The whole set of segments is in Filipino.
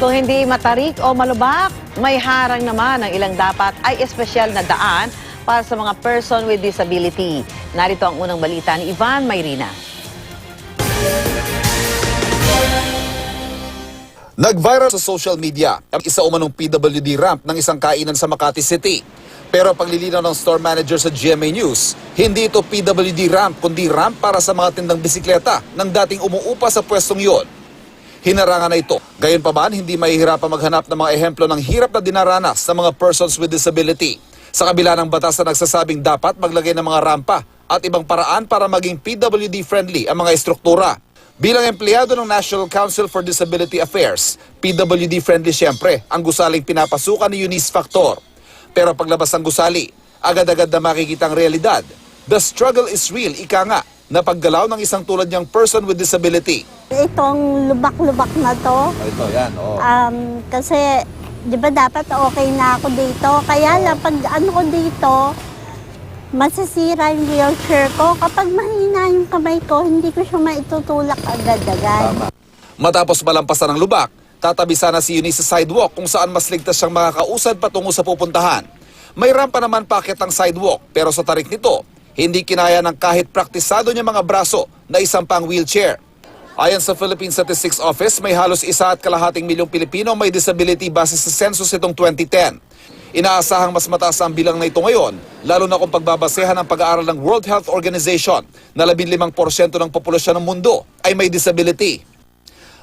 Kung hindi matarik o malubak, may harang naman ang ilang dapat ay espesyal na daan para sa mga person with disability. Narito ang unang balita ni Ivan Mayrina. Nag-viral sa social media ang isa umanong PWD ramp ng isang kainan sa Makati City. Pero paglilinaw ng store manager sa GMA News, hindi ito PWD ramp kundi ramp para sa mga tindang bisikleta ng dating umuupa sa pwestong yon. Hinarangan na ito. Gayunpaman, hindi mahihirapan maghanap ng mga ehemplo ng hirap na dinaranas sa mga persons with disability. Sa kabila ng batas na nagsasabing dapat maglagay ng mga rampa at ibang paraan para maging PWD-friendly ang mga estruktura. Bilang empleyado ng National Council for Disability Affairs, PWD-friendly siyempre ang gusaling pinapasukan ni Eunice Factor. Pero paglabas ng gusali, agad-agad na makikita ang realidad. The struggle is real, ika nga, na paggalaw ng isang tulad niyang person with disability. Itong lubak-lubak na to, Ito, yan, kasi di ba dapat okay na ako dito. Kaya lang pag ano ko dito, masisira yung wheelchair ko. Kapag mahina yung kamay ko, hindi ko siya maitutulak agad-agad. Matapos malampasan ng lubak, tatabi sana si Eunice sa sidewalk kung saan mas ligtas siyang makakausad patungo sa pupuntahan. May rampa naman paket ang sidewalk pero sa tarik nito, hindi kinaya ng kahit praktisado niya mga braso na isang pang wheelchair. Ayon sa Philippine Statistics Office, may halos 1.2 milyong Pilipino may disability base sa census itong 2010. Inaasahang mas mataas ang bilang na ito ngayon, lalo na kung pagbabasehan ng pag-aaral ng World Health Organization na 15% ng populasyon ng mundo ay may disability.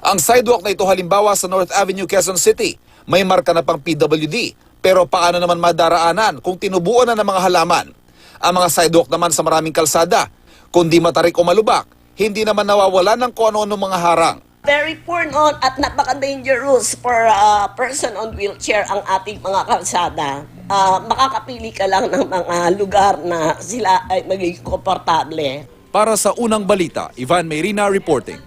Ang sidewalk na ito halimbawa sa North Avenue, Quezon City, may marka na pang PWD, pero paano naman madaraanan kung tinubuan na ng mga halaman? Ang mga sidewalk naman sa maraming kalsada, kundi matarik o malubak, hindi naman nawawalan ng kung ano-ano mga harang. Very poor noon at napaka-dangerous for a person on wheelchair ang ating mga kalsada. Makakapili ka lang ng mga lugar na sila ay magiging komportable. Para sa unang balita, Ivan Mayrina reporting.